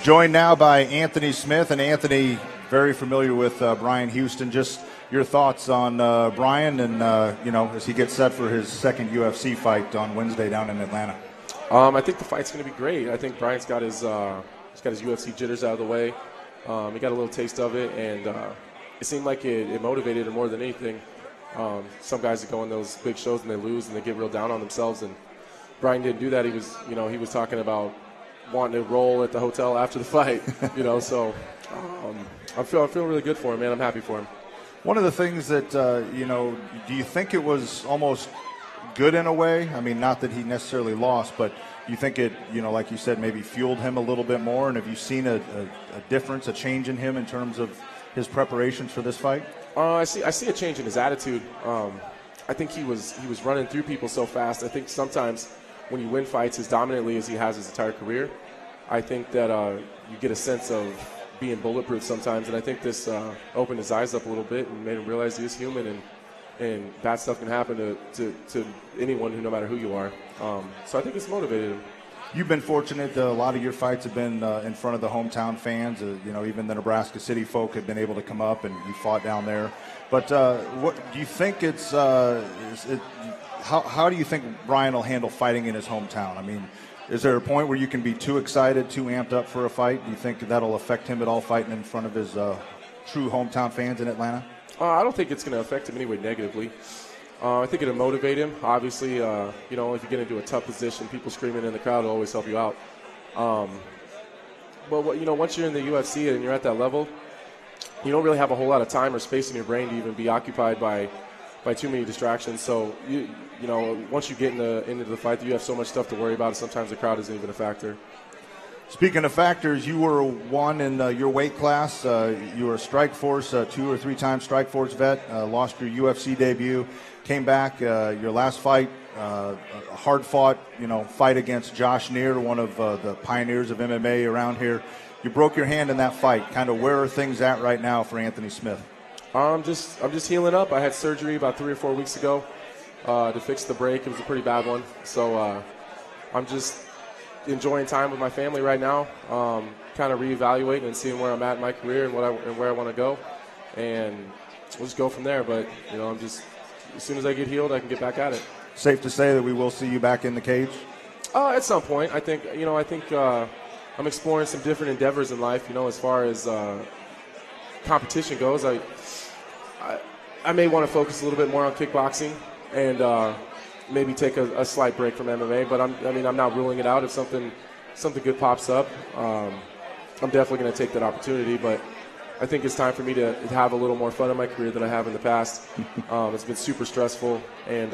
Joined now by Anthony Smith. And Anthony, very familiar with Brian Houston. Just your thoughts on Brian and, as he gets set for his second UFC fight on Wednesday down in Atlanta. I think the fight's going to be great. I think Brian's got his UFC jitters out of the way. He got a little taste of it, and it seemed like it motivated him more than anything. Some guys that go in those big shows and they lose and they get real down on themselves, and Brian didn't do that. He was talking about wanting to roll at the hotel after the fight. So I'm feeling really good for him, man. I'm happy for him. One of the things that do you think it was almost good in a way? I mean, not that he necessarily lost, but do you think it, like you said, maybe fueled him a little bit more? And have you seen a difference, a change in him in terms of his preparations for this fight? I see a change in his attitude. I think he was running through people so fast. I think sometimes when you win fights as dominantly as he has his entire career, I think that you get a sense of being bulletproof sometimes. And I think this opened his eyes up a little bit and made him realize he is human, and bad stuff can happen to anyone, no matter who you are. So I think it's motivated him. You've been fortunate. A lot of your fights have been in front of the hometown fans. Even the Nebraska City folk have been able to come up, and you fought down there. But what do you think how do you think Brian will handle fighting in his hometown? I mean, is there a point where you can be too excited, too amped up for a fight? Do you think that'll affect him at all, fighting in front of his true hometown fans in Atlanta? I don't think it's going to affect him anyway negatively. I think it'll motivate him. Obviously, if you get into a tough position, people screaming in the crowd will always help you out. But once you're in the UFC and you're at that level, you don't really have a whole lot of time or space in your brain to even be occupied by too many distractions. So once you get into the fight, you have so much stuff to worry about. Sometimes the crowd isn't even a factor. Speaking of factors, you were one in your weight class. You were a Strikeforce, 2 or 3 time Strikeforce vet. Lost your UFC debut, came back. Your last fight, a hard-fought, fight against Josh Neer, one of the pioneers of MMA around here. You broke your hand in that fight. Kind of where are things at right now for Anthony Smith? I'm just healing up. I had surgery about 3 or 4 weeks ago to fix the break. It was a pretty bad one. So I'm just enjoying time with my family right now, kind of reevaluating and seeing where I'm at in my career and where I want to go, and we'll just go from there. But I'm just, as soon as I get healed, I can get back at it. Safe to say that we will see you back in the cage? At some point. I think I'm exploring some different endeavors in life. As far as competition goes, I may want to focus a little bit more on kickboxing and maybe take a slight break from MMA, but I'm not ruling it out. If something good pops up, I'm definitely going to take that opportunity. But I think it's time for me to have a little more fun in my career than I have in the past. It's been super stressful, and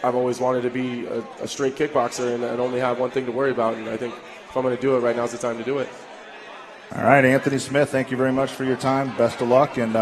I've always wanted to be a straight kickboxer and only have one thing to worry about. And I think if I'm going to do it, right now is the time to do it. All right, Anthony Smith, thank you very much for your time. Best of luck, and